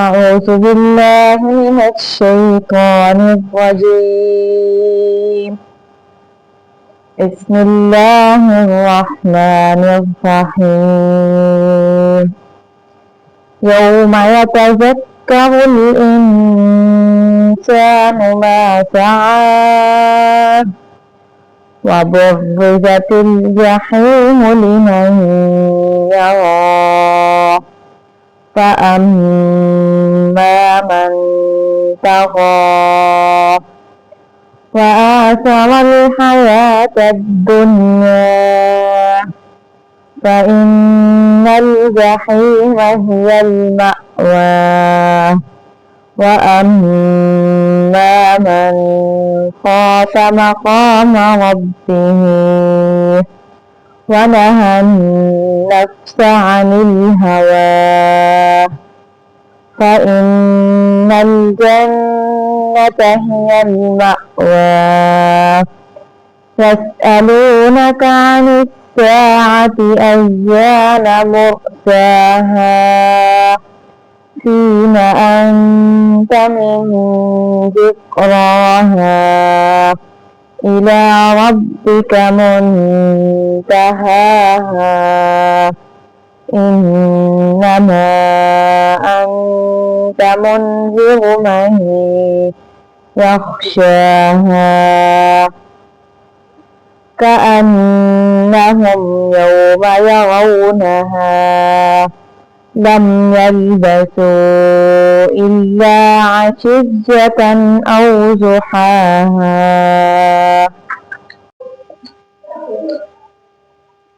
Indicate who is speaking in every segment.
Speaker 1: أعوذ بالله من الشيطان الرجيم. بسم الله الرحمن الرحيم. يوم يتذكر الإنسان ما سعى وبرزت الجحيم لمن يرى فأما من طغى وآثر الحياة الدنيا فإن الجحيم هي المأوى وأما من خاف مقام ربه ونهى النفس عن الهوى فإن الجنة هي المأوى. يسألونك عن الساعة أيان مرساها فيم أنت من ذكراها إلى ربك منتهاها إنما أنت منذر من يخشاها كأنهم يوم يرونها لم يلبثوا إلا عشية أو ضحاها.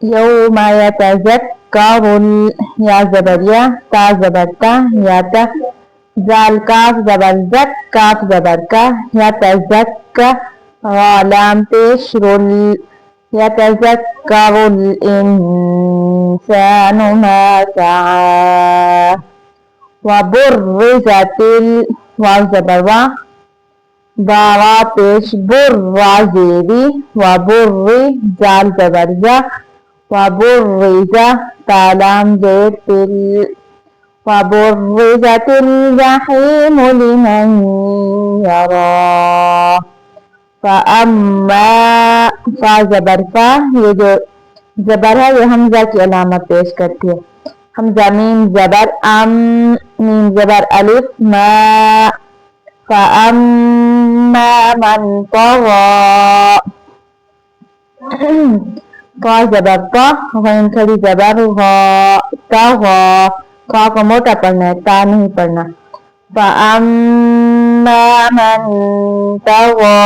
Speaker 1: يوم يتذكر يا زبريا تا زبرتا يا تا زال كاف زبر زك كاف زبر کا يتذكر لام پیش رل يتذكر الإنسان ما سعى وبرزت واو زبر وا ضارا پیش بر زیری وبر زال زبر زا وبرز تالام زیر تل وبرزت الجحيم لمن يرى فأما فا زبر فا یہ جو زبر ہے یہ حمزہ کی علامت پیش کرتی ہے. حمزہ میم زبر میم زبر الف ما فأما من طغى طا زبر طا غین کھڑی زبر غا طغى طا کو موٹا پڑھنا ہے تا نہیں پڑھنا. فأما من طغى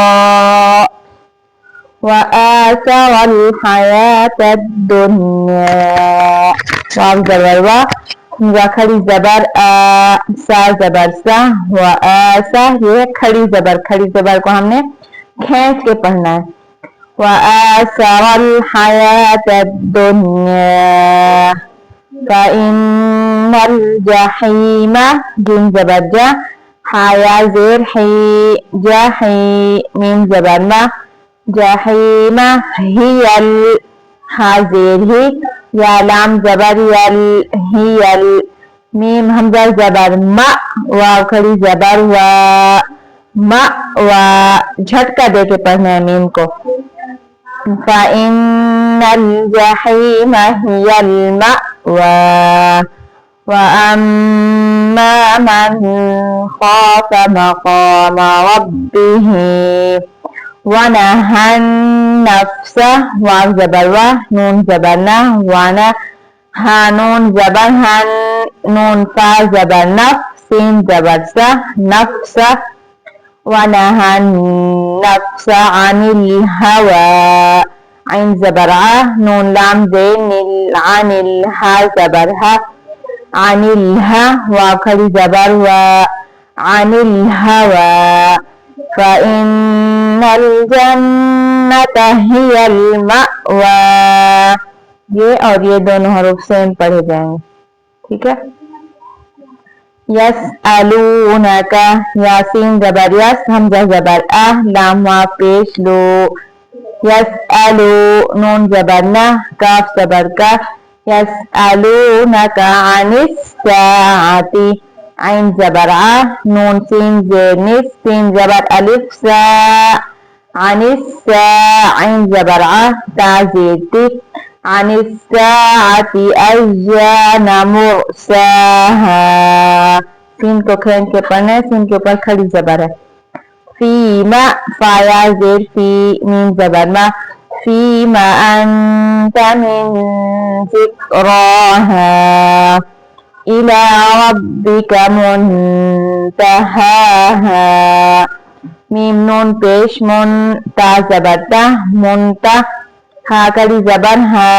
Speaker 1: وآثر الحياة الدنيا واو زبر وا حمزہ کھڑی زبر سا زبر سا وآسا یہ کھڑی زبر کو ہم نے کھینچ کے پڑھنا ہے. وآثر الحياة الدنيا فإن الجحيم جيم زبر جا حيا زير حي جاحي ميم زبر ما جحيم هي زير هي يا لام زبر يل هي ميم همزة زبر ما واو کھڑی زبر وا ما وا جھٹکا دے کے پڑھنا ہے میم کو. فإن الجحيم هي المأوى وأما من خاف مقام ربه ونهى النفس واو زبر وا نون زبرنا وانا ها نون زبر هن نون فا زبر نف سين زبر سا نفس ونهى النفس عن الهوى عين زبر نون لام زين عن الها زبرها عن الها وكل زبر عن الهوى فإن الجنة هي المأوى. یہ اور یہ دونوں حروف سیم پڑھے جائیں گے. ٹھیک ہے. يسألونك ياسين زبر يس همزة زبر لام واو پیش لو يسألو نون زبرنا كاف زبر کا يسألونك عن الساعة आइन जबर आ, नून सीन जेर निस, सीन जबर अलिफ सा, अनिस्सा, आइन जबर आ, ता जेर टिक, अनिस्साअति अय्याना मुरसाहा। सीन को खींच के पढ़ना है, सीन के ऊपर खड़ी जबर है। फीमा, फाया जेर फी, मीम जबर मा, फीमा अंत मिन ज़िक्राहा, इला रब्बिका मुनतहाहा। मीम नून पेश, मुन ता जबर ता, मुनता, हा कड़ी जबर हा,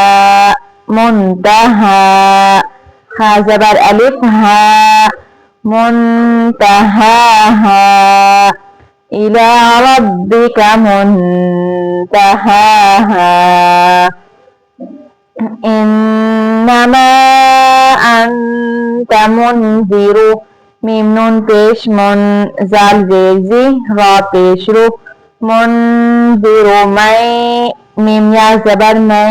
Speaker 1: मुनतहा, हा जबर अलिफ हा, मुनतहाहा, इला रब्बिका मुनतहाहा। इन्नमा अंत मुनज़िरु, मीम नून पेश, मुन जाल जेर जी, रा पेश रू, मुनज़िरु मै, मीम या जबर मै,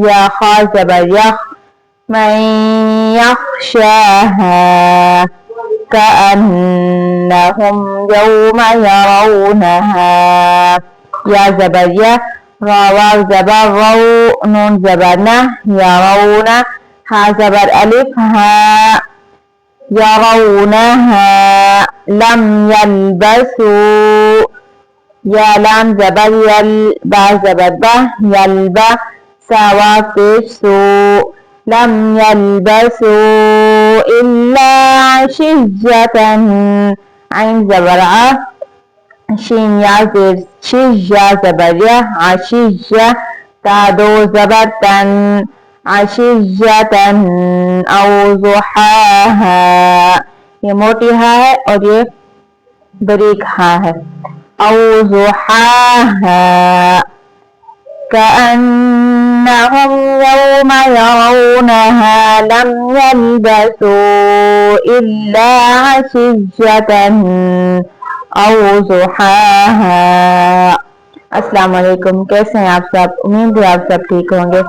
Speaker 1: या खा जबर यख, मै यख्शाहा, कअन्नहुम यौमा यरौनहा, या जबर या, रा वाव जबर रौ, नून जबर ना, यरौना, हा जबर अलिफ हा, यरौनहा, लम यल्बसू, या लाम जबर यल, बा जबर बा, यल्बा, सावा पेश सू, लम यल्बसू इल्ला अशिय्यतन, आइन जबर आ, शीन या जेर शिया जबर या, आशिया, ता दो जबर तन, आशियतन औ ज़ुहाहा। ये मोटी हा है और ये बारीक हा है। औ ज़ुहाहा, कअन्नहुम यौमा यरौनहा लम यल्बसू इल्ला अशिय्यतन औ ज़ुहाहा। अस्सलाम वालेकुम, कैसे हैं आप सब? उम्मीद है आप सब ठीक होंगे।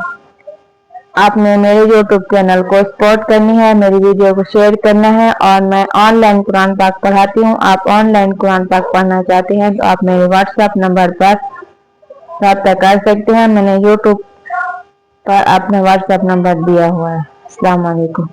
Speaker 1: आपने मेरे यूट्यूब चैनल को सपोर्ट करनी है, मेरी वीडियो को शेयर करना है और मैं ऑनलाइन कुरान पाक पढ़ाती हूँ। आप ऑनलाइन कुरान पाक पढ़ना चाहते हैं तो आप मेरे व्हाट्सएप नंबर पर रब्ता कर सकते हैं। मैंने यूट्यूब पर अपना व्हाट्सएप नंबर दिया हुआ है। अस्सलाम वालेकुम।